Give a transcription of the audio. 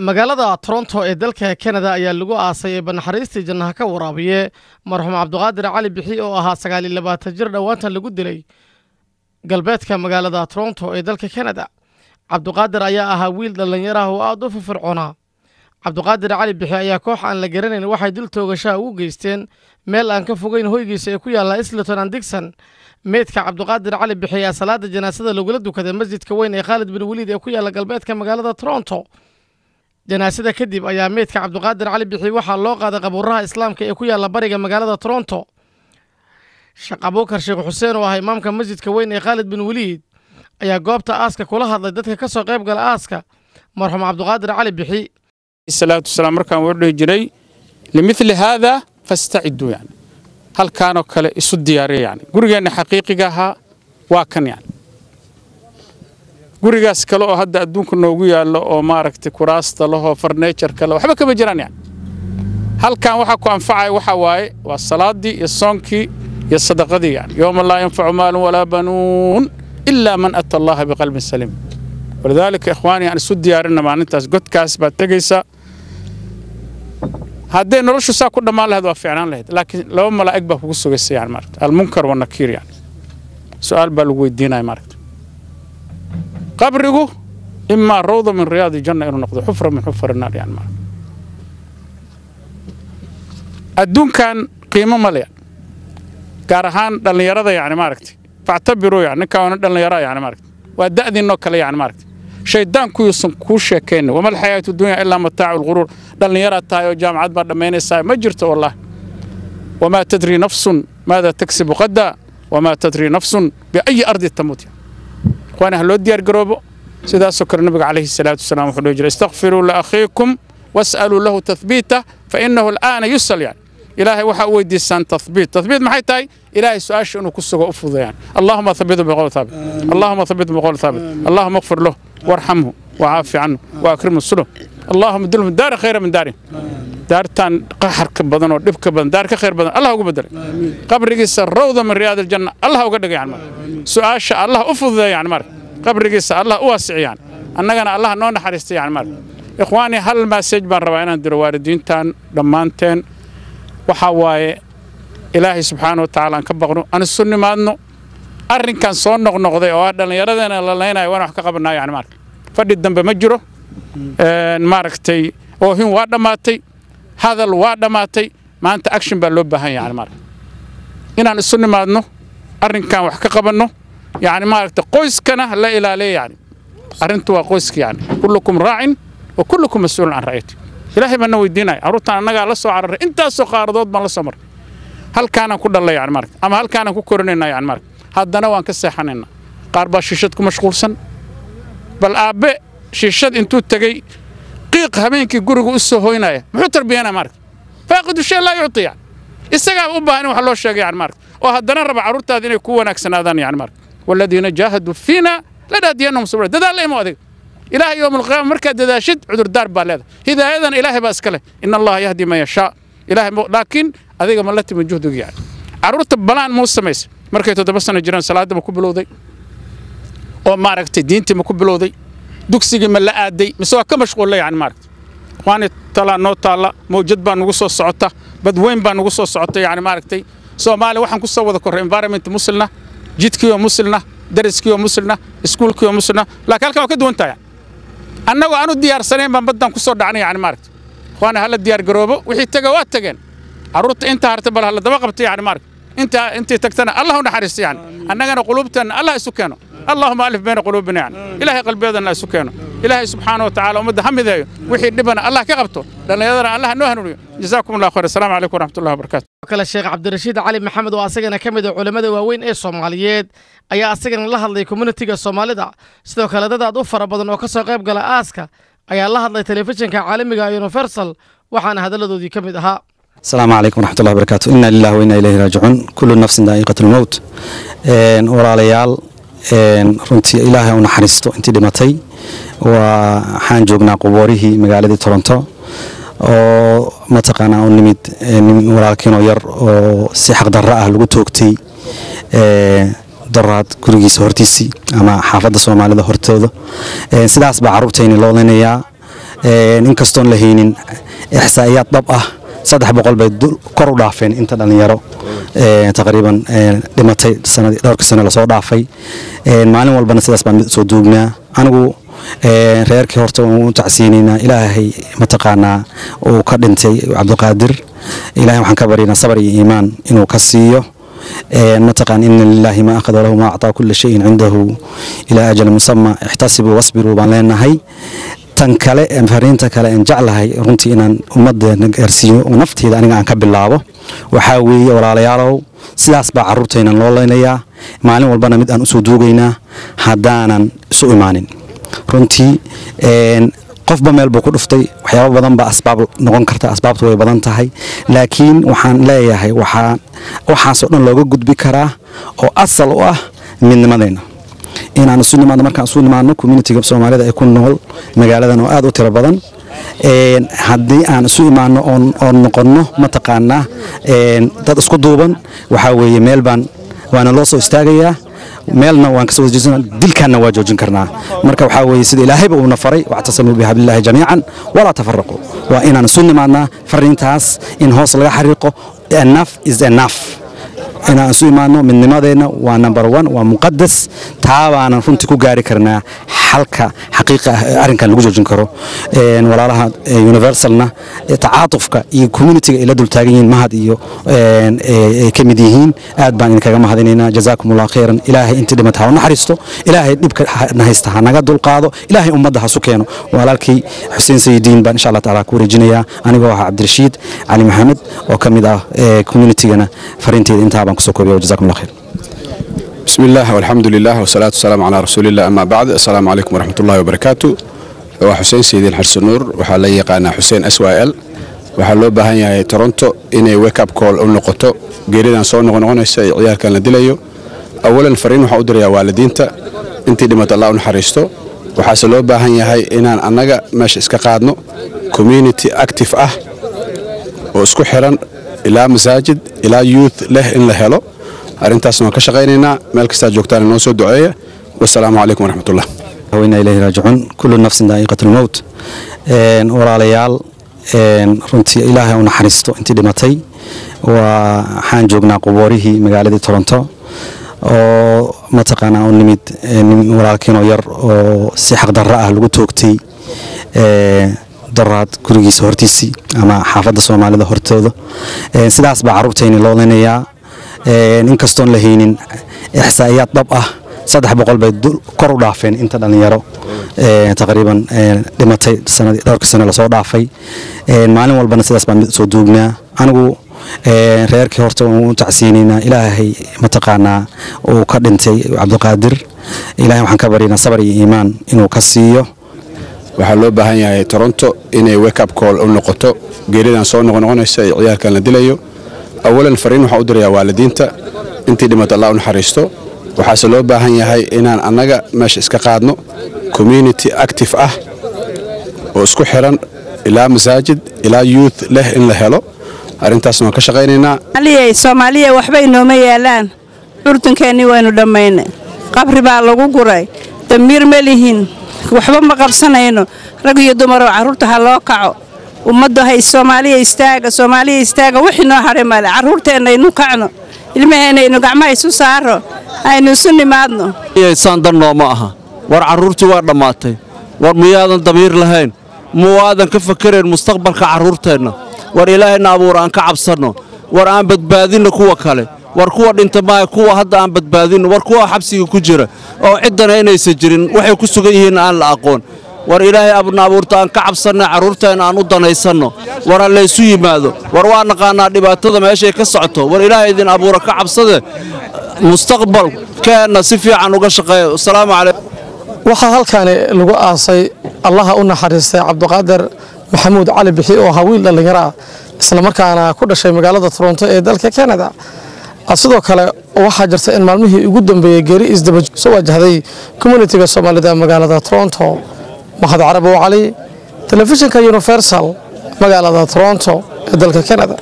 magaalada Toronto ee dalka Canada ayaa lagu aasay banaxariistii jannaha ka waraabiye marxuum Cabdiqaadir Cali Bixi oo ahaa 29 jir dhawaantan lagu dilay galbeedka magaalada Toronto ee dalka Canada. Cabdiqaadir ayaa ahaa wiil dhalinyaro ah oo aad u firfircoona. Cabdiqaadir Cali Bixi ayaa koox aan la garanayn waxay dil toogasho ugu geysteen meel aan ka fogeyn hoygiisa ee ku yaala Islington and Dixon. meedka Cabdiqaadir Cali Bixi ayaa salaada janaasada lagula dukaday masjidka weyn ee Khalid bin Waliid ee ku yaala galbeedka magaalada Toronto. janaasada kadib ayaa meedka Cabdiqaadir Cali Bixi waxaa loo qaaday qabuuraha islaamka ee ku yaala bariga magaalada Toronto. Sheekh Abuukar Sheekh Xuseen oo ah imaamka masjidka weyn ee Khalid bin Waliid ayaa goobta aaska kula hadlay dadka ka soo qayb gala aaska marxuum Cabdiqaadir Cali Bixi. salaatu salaam markaan wada jiray limithli hada fastacidu yani halkaan oo kale isu diyaariyay yani gurigeena xaqiiqiga ahaa waa kan yani gurigaas kale oo hadda adduunka noogu yaalo oo maaragtay kuraasta laho furniture kale waxba kama jiraan yani halkaan waxa ku anfacay waxa waaye waa salaadii iyo soonkii iyo sadaqadii yani yawma la yanfa'u maalun wala banuun illa man ata Allah biqalbin salim walidaalika ikhwaani aan isu diyaarinna maalintaas godkaas baad tagaysaa haddii noloshu saa ku dhamaan lahayd waa fiicnaan lahayd laakiin laba malaa'ig baa kugu sugaysa yani maaragtay almunkar wa nakiir yani su'aal baa lagu weydiinaya maaragtay qabrigu imma rawda min riyaadi janna inuu noqdo xufra min xufar naar yani maaragtay adduunkan qiimo ma leh gaar ahaan dhalinyarada yani maaragtay factabiru yani ninkaan dhalinyaro yani maaragtay waa da'diinoo kale yani maaragtay shaydaanku yuusan kuu sheekeen wama alxayaatu dunya ilaa mataacu lghuruur dhalinyaro tahay oo jaamacad baa dhammaynaysaa ma jirto wallah wamaa tadri nafsun maada taksibu qada wamaa tadri nafsun biayi ardi tamut ikhwaani ha loo diyaar garoobo sidaasoo kale nabiga calayhi salaatu wasalaam wuxuu dhihi jiray istakfiruu liakhiikum was'aluu lahu tathbiita fainahu al'aana yusal yani إلهي وحا ويديسان تثبيت maxay tahay إلهي سؤال إنه كسوغا أفضيان اللهم ثبته بقول ثابت اللهم ثبته بقول ثابت اللهم اغفر له وارحمه وعافي عنه وأكرمه السلوك اللهم ادله من دار خير من داره دارتان قحر كبدن ودب كبدن دار كخير بدن الله هو بدل قبرجيس الروضة من رياض الجنة الله هو قدق يعني سؤال الله أفضي يعني مر قبرجيس الله واسع يعني أننا الله نون حريستي يعني مر إخواني هل ما سجبان رواينا دروار تان دمانتين waxa waaye ilaahay subxaanahu wa ta'ala ka baqno aan sunni maadno arrinkan soo noqnoqday oo dhalinyaradana la leenayo waan wax ka qabanaa yani marka fadhi dambe ma jiro maaragtay oo hin waa dhamaatay hadal waa dhamaatay maanta action baa loo baahan yahay marka inaan sunni maadno arrinkan wax ka qabanno yani maaragtay qoyskana la ilaaliyo yani arrintu waa qoyska yani kullukum raa'in wa kullukum mas'uulun an ra'yati إلهي بنا ويدينا عروتنا نجا لسه عرر أنت سوق عرضات ما لسه مر هل كان كل الله يعني مارك أما هل كان كورننا يعني مارك هذا نوع كسحننا قارب شيشتكم مشغول سن بل أبى شيشت أنتو تجي قيق همين كي جرجو السه هنا محتر بينا مارك فاقد الشيء لا يعطي يعني السجاب أباني وحلو الشيء يعني مارك وهذا نربع عروت هذين يكون أكسنا ذان يعني مارك والذين جاهدوا فينا لا ديانهم سبلا ده اللي ما ذي إلهي يوم القيامة مركز داشد عذر دار بالله إذا أيضا إلهي باسكله إن الله يهدي ما يشاء إلهي لكن هذا ما لتي من جهده يعني عرورة بلان موسى ميس مركز تدبسنا جيران صلاة مكبلو ذي أو ماركت دينتي مكبلو ذي دوكسي من لا أدي مسوا كم مشغول لي عن ماركت وأنا طلع نوت طلع موجود بنقص الصعطة بدوين بنقص الصعطة يعني ماركتي سو مالي واحد نقص وذا كره environment مسلنا جيت كيو مسلنا درس كيو مسلنا سكول كيو مسلنا لكن كم كده وانت يعني annagu aanu diyaarsaneen baan badan ku soo dhacnay yani maaragtay waxaan hal diyaar garoobo wixii taga waa tageen arurta inta harta bal hal daba qabtay yani maaragtay inta tagtana allah u naxariisto yani annagana qulubtan allah isu keeno اللهم ألف بين قلوبنا يعني إلهي قلبنا سكانه إلهي سبحانه وتعالى ومد حمده وحي دبنا الله كقبته لأن يدرى الله نهنو جزاكم الله خير السلام عليكم ورحمة الله وبركاته kala Sheekh Cabdirashiid Cali Maxamed oo asagana kamid ah culimada waaweyn ee Soomaaliyeed ayaa asagana la hadlay community-ga Soomaalida sidoo kale dad aad u fara badan oo ka soo qayb gala aaska ayaa la hadlay telefishinka caalamiga Universal waxaana hadaladoodii kamid ahaa السلام عليكم ورحمة الله وبركاته إنا لله وإنا إليه راجعون كل نفس ذائقة الموت وراليال runtii ilaahay u naxariisto intii dhimatay waxaan joognaa quboorihii magaalada Toronto oo mataqaana oo nimid walaalkeen oo yar oo si xaq darro ah lagu toogtay daraad gurigiisa hortiisii ama xaafadda Soomaalida hortooda sidaas baa carruurtayni loo leenayaa inkastoon la haynin ixsaa'iyaad dhab ah 300 bay kor u dhaafeen inta dhalinyaro taqriiban dhimatay dhowrka sano la soo dhaafay maalin walbana sidaas baan soo duugnaa anigu reerkii horta uu tacsiinina ilaahay mataqaanaa uu ka dhintay Cabdiqaadir ilaahay waxaan ka barina sabar iyo iimaan inuu ka siiyo mataqaan inna lillahi ma akhadha lahu ma a'ta kulli shay'in 'indahu ila ajal musamma ihtasibu wasbiru baan leenahay tan kale fariinta kale aan jeclahay runtii inaan ummadeena gaarsiiyo oo nafteeda aniga aan ka bilaabo waxa weeye walaalayaalow sidaas baa carruurteena loo leenayaa maalin walbana mid aan u soo duugaynaa hadaanan isu imaanin runtii qofba meel buu ku dhuftay waxyaabo badan ba asbaab noqon karta asbaabtu way badan tahay laakiin waxaan leeyahay waxaas oo dhan looga gudbi karaa oo asal u ah midnimadeena inaan isu nimaadno markaan isu nimaadno community-ga Soomaalida ay ku nool magaaladan oo aad u tiro badan haddii aan isu imaano oo noqono mataqaanaa dad isku duuban waxa weeye meel baan waana loo soo istaagayaa meelna waan ka soo jeesana dilkaana waa joojin karnaa marka waxa weeye sida ilaahayba uu nafaray wa'tasamu bihablillahi jamii'an wala tafarraqu wa inaan isu nimaadna fariintaas in hoos laga xariiqo enough is enough inaan isu imaano midnimadeena waa number 1 waa muqaddas taabaanan runtii ku gaari karnaa xalka xaqiiqa arrinkan lagu joojin karo walaalaha universalna tacaatufka iyo community-ga ila dul taagan yihiin mahad iyo kamid yihiin aad baan idinkaga mahadinaynaa jazaakumullahu khayran ilaahay intii dhimata ha naxariisto ilaahay dhibka haysta ha naga dul qaado ilaahay ummadda ha su keeno walaalkii Xuseen Sayidiin baan insha Allah taala ku wareejinayaa anigoo ah Cabdirashiid Cali Maxamed oo kamid ah community-gana fariinteeda inta baan ku soo koobiyo jazaakumullahu khayr بسم الله والحمد لله والصلاة والسلام على رسول الله أما بعد السلام عليكم ورحمة الله وبركاته وحسين سيدين حرس النور وحالي يقانا حسين أسوائل وحالو بهانيا تورنتو إني ويك أب كول أو نقطو جيريدان صور نغنغن عيار كان لديليو أولا فرين وحاودر يا والدينتا انتي دمت الله ونحرستو وحاسلو بهانيا هاي إنان أناقا ماشي اسكا قادنو كوميونيتي أكتيف واسكو حيران إلى مساجد إلى يوث له إن لهلو arrintaasna ka shaqeynayna meel kasta joogtaan inoo soo duceeyo wassalaamu calaykum waraxmatullah wa inna ilayhi raaji'uun kullu nafsin daa'iqatul maut walaalayaal runtii ilaahay u naxariisto intii dhimatay waxaan joognaa quboorihii magaalada Toronto oo mataqaanaa oo nimid walaalkiin oo yar oo si xaq darro ah lagu toogtay daraad gurigiisa hortiisii ama xaafadda Soomaalida hortooda sidaas baa carruurteena loo leenayaa inkastoon la haynin ixsaa'iyaad dhab ah 300 bay kor u dhaafeen inta dhalinyaro taqriiban dhimatay dhowrka sano la soo dhaafay maalin walbana sidaas baan soo duugnaa anigu reerkii horta uu tacsiinina ilaahay mataqaanaa uu ka dhintay Cabdiqaadir ilaahay waxaan ka barina sabar iyo iimaan inuu ka siiyo waxaa loo baahan yahay Toronto inay wake up call u noqoto geeridan soo noqonaysa ciyaar kan la dilayo أولاً فرين وحاودر يا والدينتا انتي دمت الله ونحرستو وحاسلو باهن يهي إنان أناقا ماشي اسكا قادنو كوميونيتي أكتيف واسكو حيران إلى مساجد إلى يوث له إن لهلو أرنتاسنا كشغينينا علي سوماليا وحبينو ميالان أردن كاني وينو دمين قبر بالغو قراي دمير مليهين وحبا مقبسانينو رقو يدومرو عرورتها لوكعو ummadda hay Soomaaliya istaaga wixii noo haray male carruurteena inuu kacno ilmaheena inuu gacmaha isu saaro aynu isu nimaadno yeesan danno ma aha war carruurtii waa dhamaatay war miyaadan damiir lahayn muwaadan ka fakareen mustaqbalka carruurteena war ilaahayna abuur aan ka cabsano war aan badbaadino kuwa kale war kuwa dhinta ma kuwa hadda aan badbaadino war kuwa xabsiga ku jira oo cidana inaysan jirin waxay ku sugan yihiin aan la aqoon war ilaahay abna abuurta aan ka cabsana carruurteena aan u danaysano war alla isu yimaado war waa naqaanaa dhibaatada meesha ka socoto war ilaahay idin abuura ka cabsade mustaqbalkeena si fiican uga shaqeeyo assalaamu calaykum waxaa halkaani lagu aasay allaha u naxariistay Cabdiqaadir Maxamuud Cali Bixi oo hawiil dhalinyaro ah isla markaana ku dhashay magaalada Toronto ee dalka Canada sidoo kale waxaa jirta in maalmihii ugu dambeeyay geeri isdaba soo wajahday community-ga Soomaalida magaalada Toronto محمد عربي وعلي تلفزيون كيونيفرسال مقالة تورونتو دلك كندا